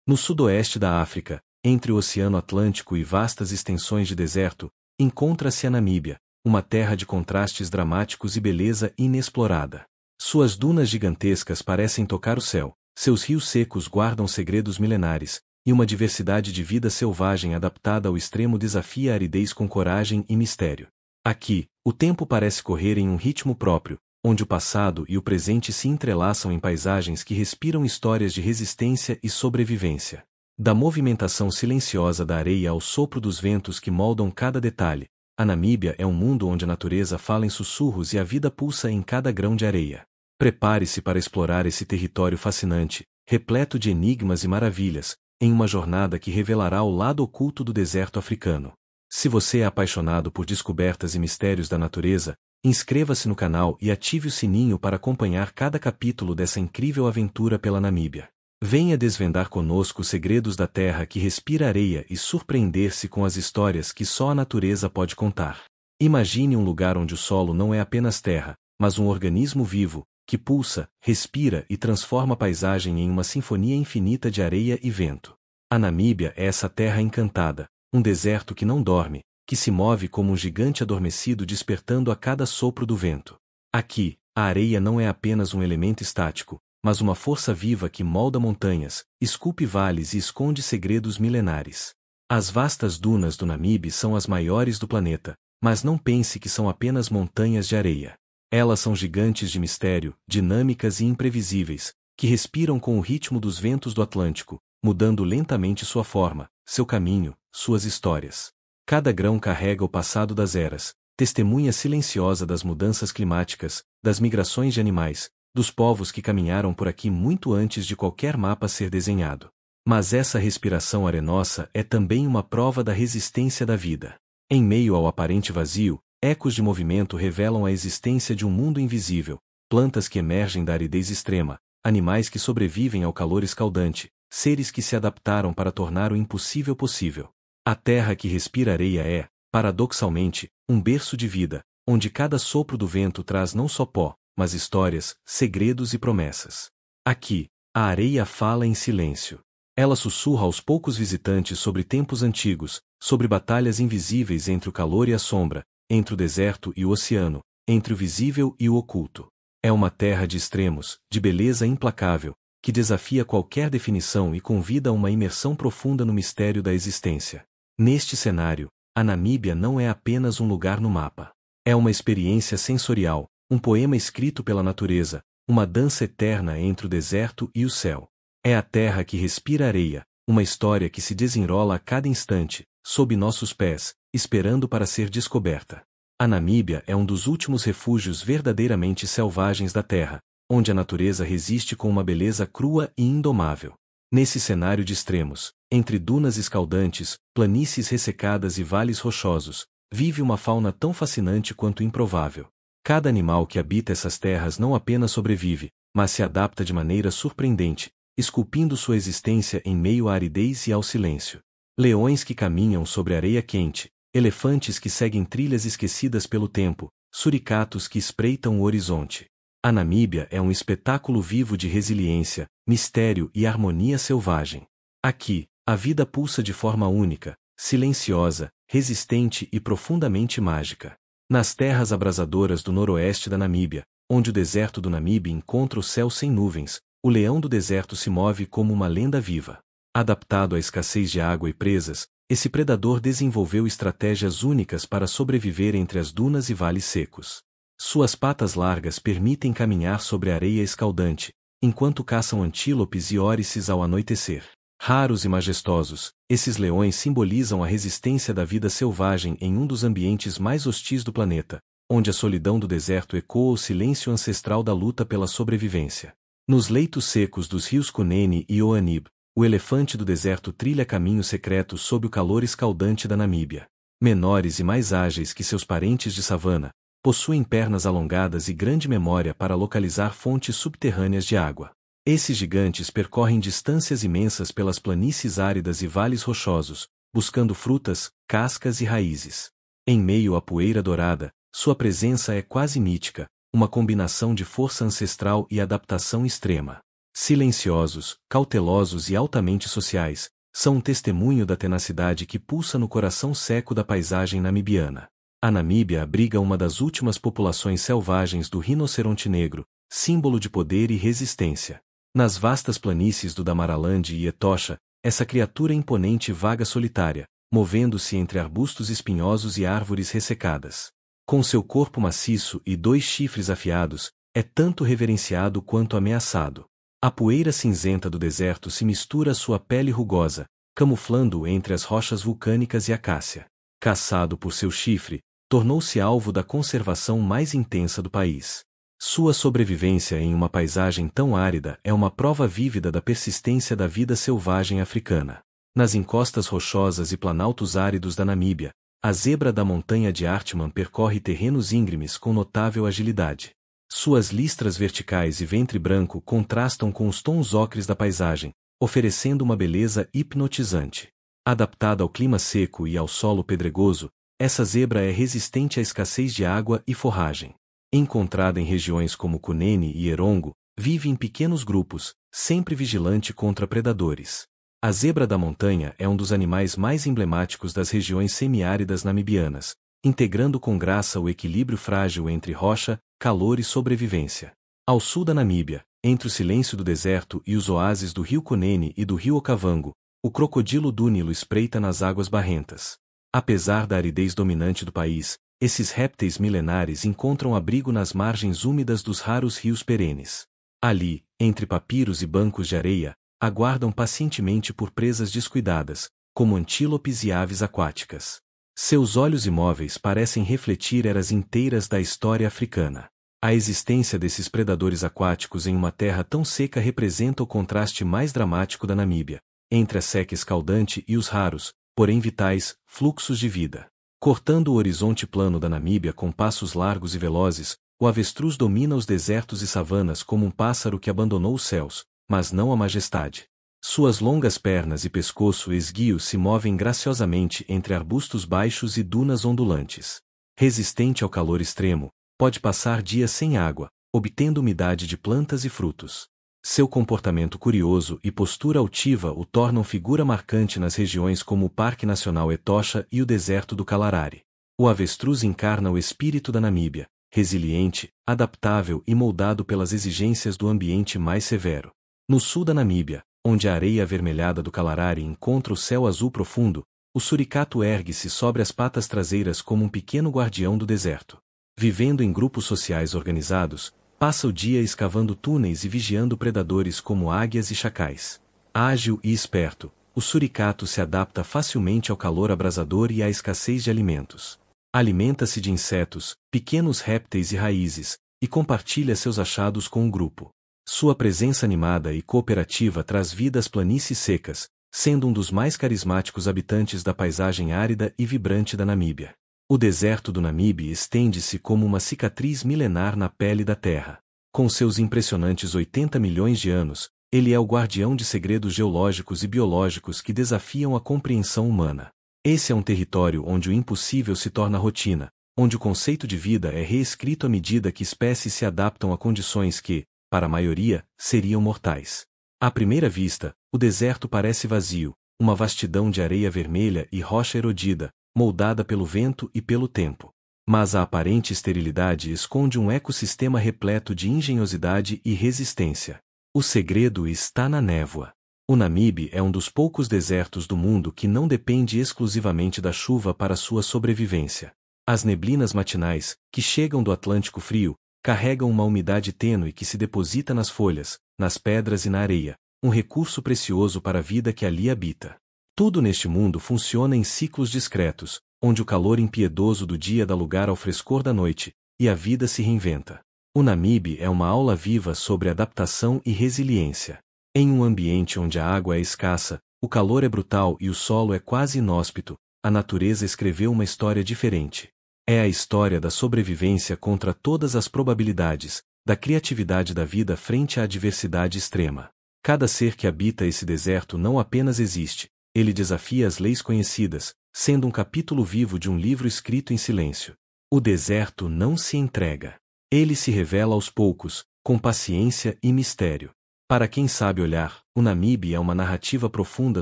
No sudoeste da África, entre o Oceano Atlântico e vastas extensões de deserto, encontra-se a Namíbia, uma terra de contrastes dramáticos e beleza inexplorada. Suas dunas gigantescas parecem tocar o céu, seus rios secos guardam segredos milenares, e uma diversidade de vida selvagem adaptada ao extremo desafia a aridez com coragem e mistério. Aqui, o tempo parece correr em um ritmo próprio, onde o passado e o presente se entrelaçam em paisagens que respiram histórias de resistência e sobrevivência. Da movimentação silenciosa da areia ao sopro dos ventos que moldam cada detalhe, a Namíbia é um mundo onde a natureza fala em sussurros e a vida pulsa em cada grão de areia. Prepare-se para explorar esse território fascinante, repleto de enigmas e maravilhas, em uma jornada que revelará o lado oculto do deserto africano. Se você é apaixonado por descobertas e mistérios da natureza, inscreva-se no canal e ative o sininho para acompanhar cada capítulo dessa incrível aventura pela Namíbia. Venha desvendar conosco os segredos da terra que respira areia e surpreender-se com as histórias que só a natureza pode contar. Imagine um lugar onde o solo não é apenas terra, mas um organismo vivo, que pulsa, respira e transforma a paisagem em uma sinfonia infinita de areia e vento. A Namíbia é essa terra encantada, um deserto que não dorme, que se move como um gigante adormecido despertando a cada sopro do vento. Aqui, a areia não é apenas um elemento estático, mas uma força viva que molda montanhas, esculpe vales e esconde segredos milenares. As vastas dunas do Namibe são as maiores do planeta, mas não pense que são apenas montanhas de areia. Elas são gigantes de mistério, dinâmicas e imprevisíveis, que respiram com o ritmo dos ventos do Atlântico, mudando lentamente sua forma, seu caminho, suas histórias. Cada grão carrega o passado das eras, testemunha silenciosa das mudanças climáticas, das migrações de animais, dos povos que caminharam por aqui muito antes de qualquer mapa ser desenhado. Mas essa respiração arenosa é também uma prova da resistência da vida. Em meio ao aparente vazio, ecos de movimento revelam a existência de um mundo invisível, plantas que emergem da aridez extrema, animais que sobrevivem ao calor escaldante, seres que se adaptaram para tornar o impossível possível. A terra que respira areia é, paradoxalmente, um berço de vida, onde cada sopro do vento traz não só pó, mas histórias, segredos e promessas. Aqui, a areia fala em silêncio. Ela sussurra aos poucos visitantes sobre tempos antigos, sobre batalhas invisíveis entre o calor e a sombra, entre o deserto e o oceano, entre o visível e o oculto. É uma terra de extremos, de beleza implacável, que desafia qualquer definição e convida a uma imersão profunda no mistério da existência. Neste cenário, a Namíbia não é apenas um lugar no mapa. É uma experiência sensorial, um poema escrito pela natureza, uma dança eterna entre o deserto e o céu. É a terra que respira areia, uma história que se desenrola a cada instante, sob nossos pés, esperando para ser descoberta. A Namíbia é um dos últimos refúgios verdadeiramente selvagens da Terra, onde a natureza resiste com uma beleza crua e indomável. Nesse cenário de extremos, entre dunas escaldantes, planícies ressecadas e vales rochosos, vive uma fauna tão fascinante quanto improvável. Cada animal que habita essas terras não apenas sobrevive, mas se adapta de maneira surpreendente, esculpindo sua existência em meio à aridez e ao silêncio. Leões que caminham sobre areia quente, elefantes que seguem trilhas esquecidas pelo tempo, suricatos que espreitam o horizonte. A Namíbia é um espetáculo vivo de resiliência, mistério e harmonia selvagem. Aqui, a vida pulsa de forma única, silenciosa, resistente e profundamente mágica. Nas terras abrasadoras do noroeste da Namíbia, onde o deserto do Namibe encontra o céu sem nuvens, o leão do deserto se move como uma lenda viva. Adaptado à escassez de água e presas, esse predador desenvolveu estratégias únicas para sobreviver entre as dunas e vales secos. Suas patas largas permitem caminhar sobre areia escaldante, enquanto caçam antílopes e órices ao anoitecer. Raros e majestosos, esses leões simbolizam a resistência da vida selvagem em um dos ambientes mais hostis do planeta, onde a solidão do deserto ecoa o silêncio ancestral da luta pela sobrevivência. Nos leitos secos dos rios Kunene e Oanib, o elefante do deserto trilha caminhos secretos sob o calor escaldante da Namíbia. Menores e mais ágeis que seus parentes de savana, possuem pernas alongadas e grande memória para localizar fontes subterrâneas de água. Esses gigantes percorrem distâncias imensas pelas planícies áridas e vales rochosos, buscando frutas, cascas e raízes. Em meio à poeira dourada, sua presença é quase mítica, uma combinação de força ancestral e adaptação extrema. Silenciosos, cautelosos e altamente sociais, são um testemunho da tenacidade que pulsa no coração seco da paisagem namibiana. A Namíbia abriga uma das últimas populações selvagens do rinoceronte negro, símbolo de poder e resistência. Nas vastas planícies do Damaraland e Etosha, essa criatura imponente vaga solitária, movendo-se entre arbustos espinhosos e árvores ressecadas. Com seu corpo maciço e 2 chifres afiados, é tanto reverenciado quanto ameaçado. A poeira cinzenta do deserto se mistura à sua pele rugosa, camuflando-o entre as rochas vulcânicas e acácia. Caçado por seu chifre, tornou-se alvo da conservação mais intensa do país. Sua sobrevivência em uma paisagem tão árida é uma prova vívida da persistência da vida selvagem africana. Nas encostas rochosas e planaltos áridos da Namíbia, a zebra da montanha de Artman percorre terrenos íngremes com notável agilidade. Suas listras verticais e ventre branco contrastam com os tons ocres da paisagem, oferecendo uma beleza hipnotizante. Adaptada ao clima seco e ao solo pedregoso, essa zebra é resistente à escassez de água e forragem. Encontrada em regiões como Cunene e Erongo, vive em pequenos grupos, sempre vigilante contra predadores. A zebra da montanha é um dos animais mais emblemáticos das regiões semiáridas namibianas, integrando com graça o equilíbrio frágil entre rocha, calor e sobrevivência. Ao sul da Namíbia, entre o silêncio do deserto e os oásis do rio Cunene e do rio Okavango, o crocodilo dúnilo espreita nas águas barrentas. Apesar da aridez dominante do país, esses répteis milenares encontram abrigo nas margens úmidas dos raros rios perenes. Ali, entre papiros e bancos de areia, aguardam pacientemente por presas descuidadas, como antílopes e aves aquáticas. Seus olhos imóveis parecem refletir eras inteiras da história africana. A existência desses predadores aquáticos em uma terra tão seca representa o contraste mais dramático da Namíbia, entre a seca escaldante e os raros, porém vitais, fluxos de vida. Cortando o horizonte plano da Namíbia com passos largos e velozes, o avestruz domina os desertos e savanas como um pássaro que abandonou os céus, mas não a majestade. Suas longas pernas e pescoço esguio se movem graciosamente entre arbustos baixos e dunas ondulantes. Resistente ao calor extremo, pode passar dias sem água, obtendo umidade de plantas e frutos. Seu comportamento curioso e postura altiva o tornam figura marcante nas regiões como o Parque Nacional Etosha e o deserto do Kalahari. O avestruz encarna o espírito da Namíbia, resiliente, adaptável e moldado pelas exigências do ambiente mais severo. No sul da Namíbia, onde a areia avermelhada do Kalahari encontra o céu azul profundo, o suricato ergue-se sobre as patas traseiras como um pequeno guardião do deserto. Vivendo em grupos sociais organizados, passa o dia escavando túneis e vigiando predadores como águias e chacais. Ágil e esperto, o suricato se adapta facilmente ao calor abrasador e à escassez de alimentos. Alimenta-se de insetos, pequenos répteis e raízes, e compartilha seus achados com o grupo. Sua presença animada e cooperativa traz vida às planícies secas, sendo um dos mais carismáticos habitantes da paisagem árida e vibrante da Namíbia. O deserto do Namibe estende-se como uma cicatriz milenar na pele da terra. Com seus impressionantes 80 milhões de anos, ele é o guardião de segredos geológicos e biológicos que desafiam a compreensão humana. Esse é um território onde o impossível se torna rotina, onde o conceito de vida é reescrito à medida que espécies se adaptam a condições que, para a maioria, seriam mortais. À primeira vista, o deserto parece vazio, uma vastidão de areia vermelha e rocha erodida, moldada pelo vento e pelo tempo. Mas a aparente esterilidade esconde um ecossistema repleto de engenhosidade e resistência. O segredo está na névoa. O Namibe é um dos poucos desertos do mundo que não depende exclusivamente da chuva para sua sobrevivência. As neblinas matinais, que chegam do Atlântico Frio, carregam uma umidade tênue que se deposita nas folhas, nas pedras e na areia, um recurso precioso para a vida que ali habita. Tudo neste mundo funciona em ciclos discretos, onde o calor impiedoso do dia dá lugar ao frescor da noite, e a vida se reinventa. O Namibe é uma aula viva sobre adaptação e resiliência. Em um ambiente onde a água é escassa, o calor é brutal e o solo é quase inóspito, a natureza escreveu uma história diferente. É a história da sobrevivência contra todas as probabilidades, da criatividade da vida frente à adversidade extrema. Cada ser que habita esse deserto não apenas existe, ele desafia as leis conhecidas, sendo um capítulo vivo de um livro escrito em silêncio. O deserto não se entrega. Ele se revela aos poucos, com paciência e mistério. Para quem sabe olhar, o Namibe é uma narrativa profunda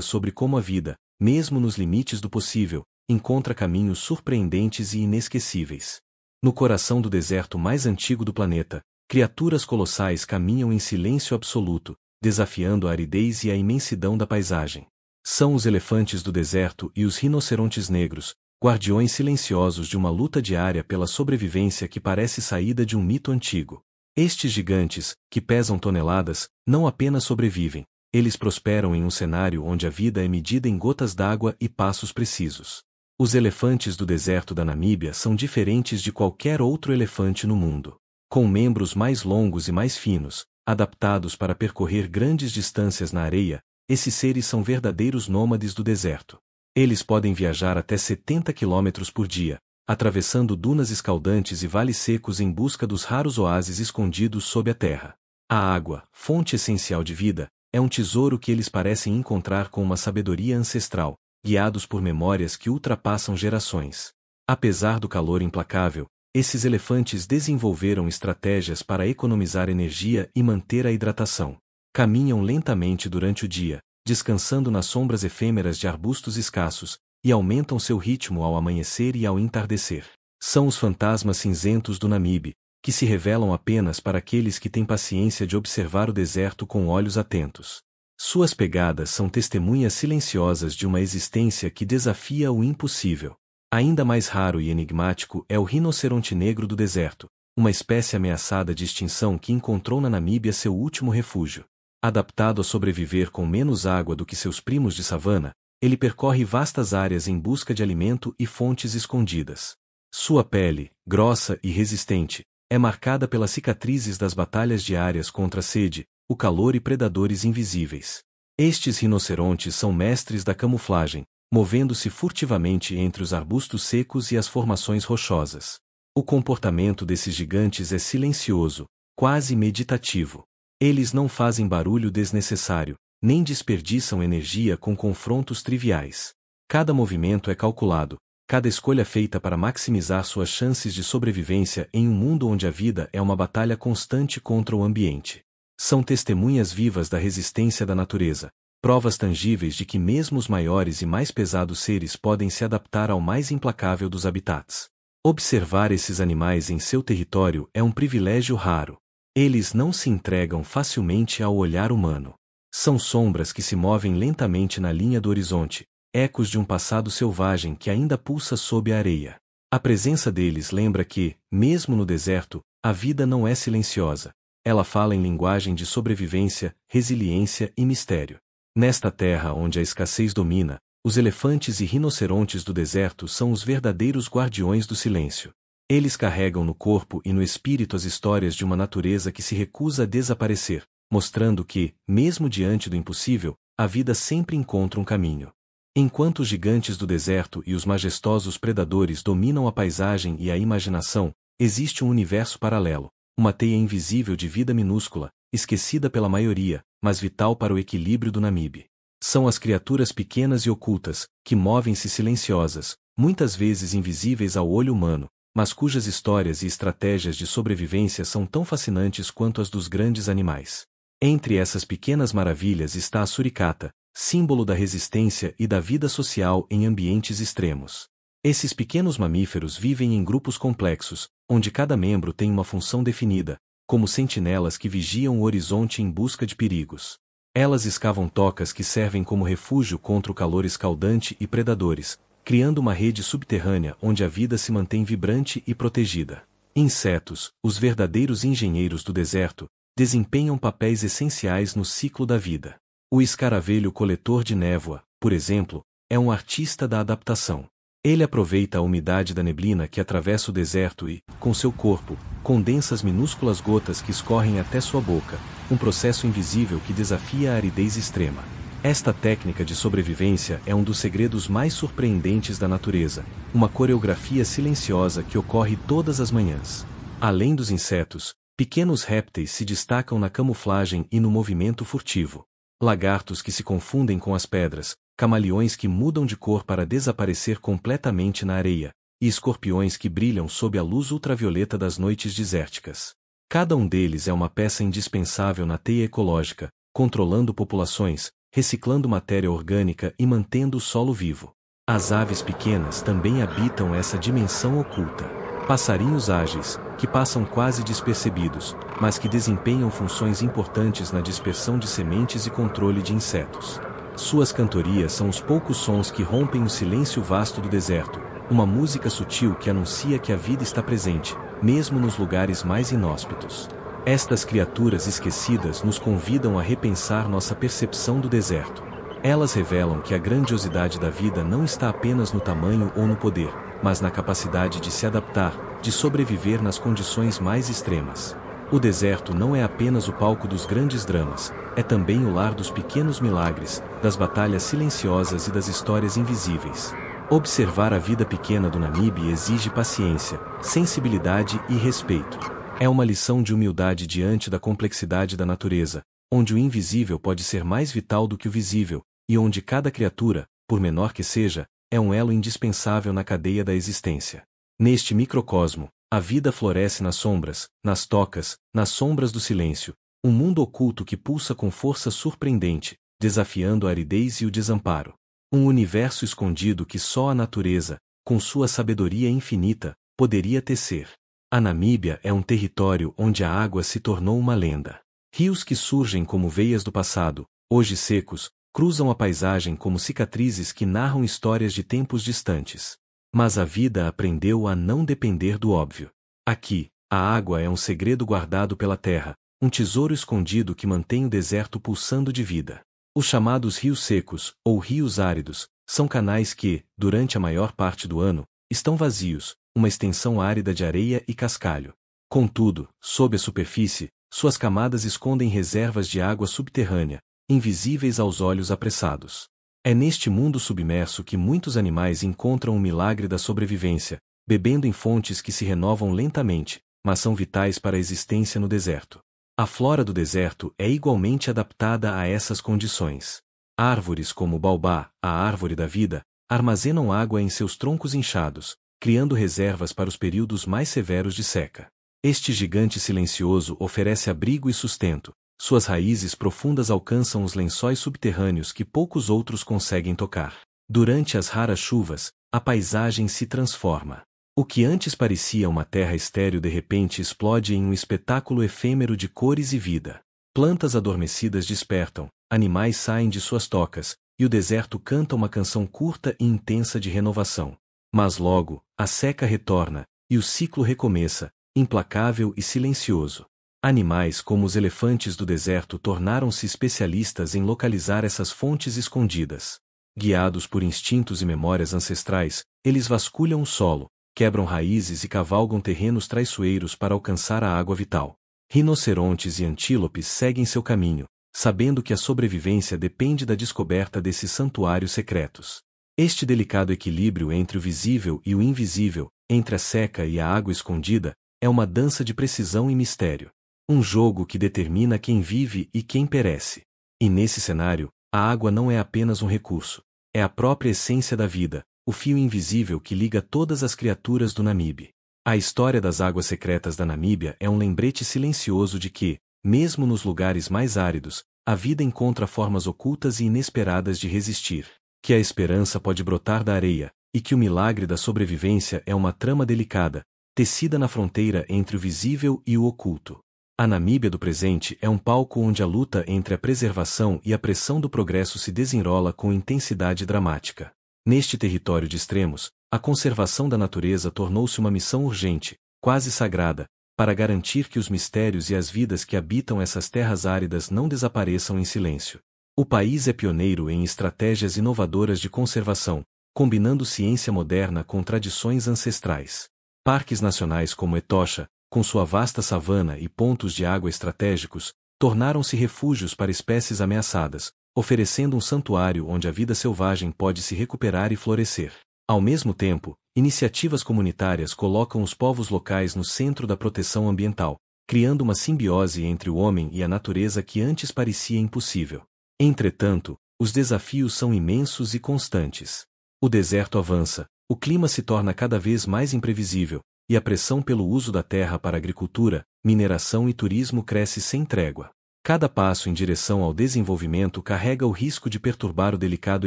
sobre como a vida, mesmo nos limites do possível, encontra caminhos surpreendentes e inesquecíveis. No coração do deserto mais antigo do planeta, criaturas colossais caminham em silêncio absoluto, desafiando a aridez e a imensidão da paisagem. São os elefantes do deserto e os rinocerontes negros, guardiões silenciosos de uma luta diária pela sobrevivência que parece saída de um mito antigo. Estes gigantes, que pesam toneladas, não apenas sobrevivem, eles prosperam em um cenário onde a vida é medida em gotas d'água e passos precisos. Os elefantes do deserto da Namíbia são diferentes de qualquer outro elefante no mundo. Com membros mais longos e mais finos, adaptados para percorrer grandes distâncias na areia, esses seres são verdadeiros nômades do deserto. Eles podem viajar até 70 km por dia, atravessando dunas escaldantes e vales secos em busca dos raros oásis escondidos sob a terra. A água, fonte essencial de vida, é um tesouro que eles parecem encontrar com uma sabedoria ancestral, guiados por memórias que ultrapassam gerações. Apesar do calor implacável, esses elefantes desenvolveram estratégias para economizar energia e manter a hidratação. Caminham lentamente durante o dia, descansando nas sombras efêmeras de arbustos escassos, e aumentam seu ritmo ao amanhecer e ao entardecer. São os fantasmas cinzentos do Namibe, que se revelam apenas para aqueles que têm paciência de observar o deserto com olhos atentos. Suas pegadas são testemunhas silenciosas de uma existência que desafia o impossível. Ainda mais raro e enigmático é o rinoceronte negro do deserto, uma espécie ameaçada de extinção que encontrou na Namíbia seu último refúgio. Adaptado a sobreviver com menos água do que seus primos de savana, ele percorre vastas áreas em busca de alimento e fontes escondidas. Sua pele, grossa e resistente, é marcada pelas cicatrizes das batalhas diárias contra a sede, o calor e predadores invisíveis. Estes rinocerontes são mestres da camuflagem, movendo-se furtivamente entre os arbustos secos e as formações rochosas. O comportamento desses gigantes é silencioso, quase meditativo. Eles não fazem barulho desnecessário, nem desperdiçam energia com confrontos triviais. Cada movimento é calculado, cada escolha feita para maximizar suas chances de sobrevivência em um mundo onde a vida é uma batalha constante contra o ambiente. São testemunhas vivas da resistência da natureza, provas tangíveis de que mesmo os maiores e mais pesados seres podem se adaptar ao mais implacável dos habitats. Observar esses animais em seu território é um privilégio raro. Eles não se entregam facilmente ao olhar humano. São sombras que se movem lentamente na linha do horizonte, ecos de um passado selvagem que ainda pulsa sob a areia. A presença deles lembra que, mesmo no deserto, a vida não é silenciosa. Ela fala em linguagem de sobrevivência, resiliência e mistério. Nesta terra onde a escassez domina, os elefantes e rinocerontes do deserto são os verdadeiros guardiões do silêncio. Eles carregam no corpo e no espírito as histórias de uma natureza que se recusa a desaparecer, mostrando que, mesmo diante do impossível, a vida sempre encontra um caminho. Enquanto os gigantes do deserto e os majestosos predadores dominam a paisagem e a imaginação, existe um universo paralelo, uma teia invisível de vida minúscula, esquecida pela maioria, mas vital para o equilíbrio do Namibe. São as criaturas pequenas e ocultas, que movem-se silenciosas, muitas vezes invisíveis ao olho humano, mas cujas histórias e estratégias de sobrevivência são tão fascinantes quanto as dos grandes animais. Entre essas pequenas maravilhas está a suricata, símbolo da resistência e da vida social em ambientes extremos. Esses pequenos mamíferos vivem em grupos complexos, onde cada membro tem uma função definida, como sentinelas que vigiam o horizonte em busca de perigos. Elas escavam tocas que servem como refúgio contra o calor escaldante e predadores, criando uma rede subterrânea onde a vida se mantém vibrante e protegida. Insetos, os verdadeiros engenheiros do deserto, desempenham papéis essenciais no ciclo da vida. O escaravelho coletor de névoa, por exemplo, é um artista da adaptação. Ele aproveita a umidade da neblina que atravessa o deserto e, com seu corpo, condensa as minúsculas gotas que escorrem até sua boca, um processo invisível que desafia a aridez extrema. Esta técnica de sobrevivência é um dos segredos mais surpreendentes da natureza, uma coreografia silenciosa que ocorre todas as manhãs. Além dos insetos, pequenos répteis se destacam na camuflagem e no movimento furtivo. Lagartos que se confundem com as pedras, camaleões que mudam de cor para desaparecer completamente na areia, e escorpiões que brilham sob a luz ultravioleta das noites desérticas. Cada um deles é uma peça indispensável na teia ecológica, controlando populações, reciclando matéria orgânica e mantendo o solo vivo. As aves pequenas também habitam essa dimensão oculta. Passarinhos ágeis, que passam quase despercebidos, mas que desempenham funções importantes na dispersão de sementes e controle de insetos. Suas cantorias são os poucos sons que rompem o silêncio vasto do deserto, uma música sutil que anuncia que a vida está presente, mesmo nos lugares mais inóspitos. Estas criaturas esquecidas nos convidam a repensar nossa percepção do deserto. Elas revelam que a grandiosidade da vida não está apenas no tamanho ou no poder, mas na capacidade de se adaptar, de sobreviver nas condições mais extremas. O deserto não é apenas o palco dos grandes dramas, é também o lar dos pequenos milagres, das batalhas silenciosas e das histórias invisíveis. Observar a vida pequena do Namibe exige paciência, sensibilidade e respeito. É uma lição de humildade diante da complexidade da natureza, onde o invisível pode ser mais vital do que o visível, e onde cada criatura, por menor que seja, é um elo indispensável na cadeia da existência. Neste microcosmo, a vida floresce nas sombras, nas tocas, nas sombras do silêncio, um mundo oculto que pulsa com força surpreendente, desafiando a aridez e o desamparo. Um universo escondido que só a natureza, com sua sabedoria infinita, poderia tecer. A Namíbia é um território onde a água se tornou uma lenda. Rios que surgem como veias do passado, hoje secos, cruzam a paisagem como cicatrizes que narram histórias de tempos distantes. Mas a vida aprendeu a não depender do óbvio. Aqui, a água é um segredo guardado pela terra, um tesouro escondido que mantém o deserto pulsando de vida. Os chamados rios secos, ou rios áridos, são canais que, durante a maior parte do ano, estão vazios, uma extensão árida de areia e cascalho. Contudo, sob a superfície, suas camadas escondem reservas de água subterrânea, invisíveis aos olhos apressados. É neste mundo submerso que muitos animais encontram o milagre da sobrevivência, bebendo em fontes que se renovam lentamente, mas são vitais para a existência no deserto. A flora do deserto é igualmente adaptada a essas condições. Árvores como o baobá, a árvore da vida, armazenam água em seus troncos inchados, criando reservas para os períodos mais severos de seca. Este gigante silencioso oferece abrigo e sustento. Suas raízes profundas alcançam os lençóis subterrâneos que poucos outros conseguem tocar. Durante as raras chuvas, a paisagem se transforma. O que antes parecia uma terra estéril de repente explode em um espetáculo efêmero de cores e vida. Plantas adormecidas despertam, animais saem de suas tocas, e o deserto canta uma canção curta e intensa de renovação. Mas logo, a seca retorna, e o ciclo recomeça, implacável e silencioso. Animais como os elefantes do deserto tornaram-se especialistas em localizar essas fontes escondidas. Guiados por instintos e memórias ancestrais, eles vasculham o solo, quebram raízes e cavalgam terrenos traiçoeiros para alcançar a água vital. Rinocerontes e antílopes seguem seu caminho, sabendo que a sobrevivência depende da descoberta desses santuários secretos. Este delicado equilíbrio entre o visível e o invisível, entre a seca e a água escondida, é uma dança de precisão e mistério. Um jogo que determina quem vive e quem perece. E nesse cenário, a água não é apenas um recurso, é a própria essência da vida, o fio invisível que liga todas as criaturas do Namibe. A história das águas secretas da Namíbia é um lembrete silencioso de que, mesmo nos lugares mais áridos, a vida encontra formas ocultas e inesperadas de resistir, que a esperança pode brotar da areia, e que o milagre da sobrevivência é uma trama delicada, tecida na fronteira entre o visível e o oculto. A Namíbia do presente é um palco onde a luta entre a preservação e a pressão do progresso se desenrola com intensidade dramática. Neste território de extremos, a conservação da natureza tornou-se uma missão urgente, quase sagrada, para garantir que os mistérios e as vidas que habitam essas terras áridas não desapareçam em silêncio. O país é pioneiro em estratégias inovadoras de conservação, combinando ciência moderna com tradições ancestrais. Parques nacionais como Etosha, com sua vasta savana e pontos de água estratégicos, tornaram-se refúgios para espécies ameaçadas, oferecendo um santuário onde a vida selvagem pode se recuperar e florescer. Ao mesmo tempo, iniciativas comunitárias colocam os povos locais no centro da proteção ambiental, criando uma simbiose entre o homem e a natureza que antes parecia impossível. Entretanto, os desafios são imensos e constantes. O deserto avança, o clima se torna cada vez mais imprevisível, e a pressão pelo uso da terra para agricultura, mineração e turismo cresce sem trégua. Cada passo em direção ao desenvolvimento carrega o risco de perturbar o delicado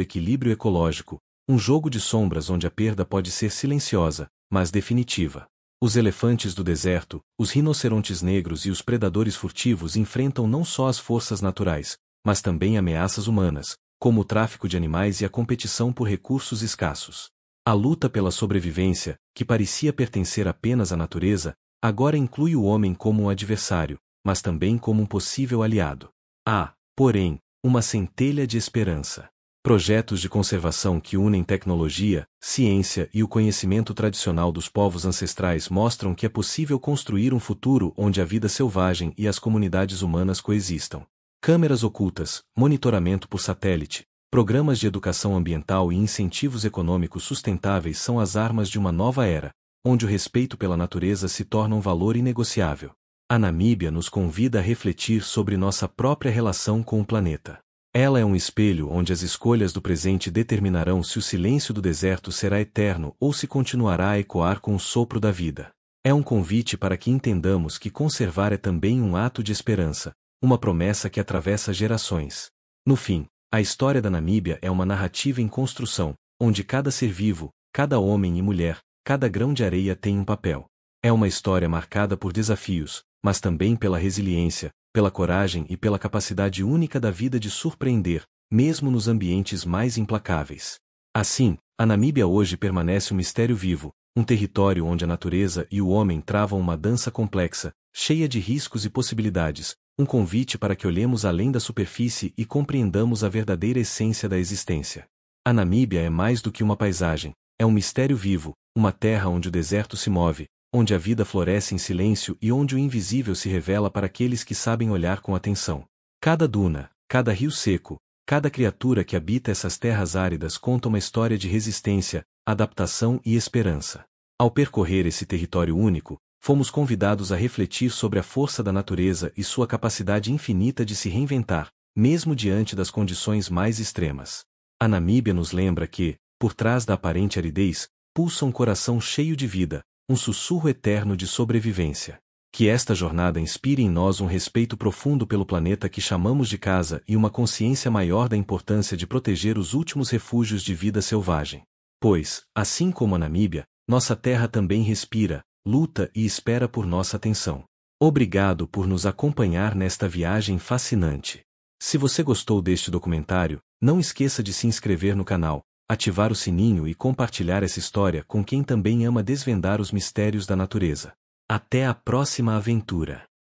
equilíbrio ecológico, um jogo de sombras onde a perda pode ser silenciosa, mas definitiva. Os elefantes do deserto, os rinocerontes negros e os predadores furtivos enfrentam não só as forças naturais, mas também ameaças humanas, como o tráfico de animais e a competição por recursos escassos. A luta pela sobrevivência, que parecia pertencer apenas à natureza, agora inclui o homem como um adversário, mas também como um possível aliado. Há, porém, uma centelha de esperança. Projetos de conservação que unem tecnologia, ciência e o conhecimento tradicional dos povos ancestrais mostram que é possível construir um futuro onde a vida selvagem e as comunidades humanas coexistam. Câmeras ocultas, monitoramento por satélite, programas de educação ambiental e incentivos econômicos sustentáveis são as armas de uma nova era, onde o respeito pela natureza se torna um valor inegociável. A Namíbia nos convida a refletir sobre nossa própria relação com o planeta. Ela é um espelho onde as escolhas do presente determinarão se o silêncio do deserto será eterno ou se continuará a ecoar com o sopro da vida. É um convite para que entendamos que conservar é também um ato de esperança, uma promessa que atravessa gerações. No fim, a história da Namíbia é uma narrativa em construção, onde cada ser vivo, cada homem e mulher, cada grão de areia tem um papel. É uma história marcada por desafios, mas também pela resiliência, pela coragem e pela capacidade única da vida de surpreender, mesmo nos ambientes mais implacáveis. Assim, a Namíbia hoje permanece um mistério vivo, um território onde a natureza e o homem travam uma dança complexa, cheia de riscos e possibilidades, um convite para que olhemos além da superfície e compreendamos a verdadeira essência da existência. A Namíbia é mais do que uma paisagem, é um mistério vivo, uma terra onde o deserto se move, onde a vida floresce em silêncio e onde o invisível se revela para aqueles que sabem olhar com atenção. Cada duna, cada rio seco, cada criatura que habita essas terras áridas conta uma história de resistência, adaptação e esperança. Ao percorrer esse território único, fomos convidados a refletir sobre a força da natureza e sua capacidade infinita de se reinventar, mesmo diante das condições mais extremas. A Namíbia nos lembra que, por trás da aparente aridez, pulsa um coração cheio de vida, um sussurro eterno de sobrevivência. Que esta jornada inspire em nós um respeito profundo pelo planeta que chamamos de casa e uma consciência maior da importância de proteger os últimos refúgios de vida selvagem. Pois, assim como a Namíbia, nossa terra também respira, luta e espera por nossa atenção. Obrigado por nos acompanhar nesta viagem fascinante. Se você gostou deste documentário, não esqueça de se inscrever no canal, ativar o sininho e compartilhar essa história com quem também ama desvendar os mistérios da natureza. Até a próxima aventura!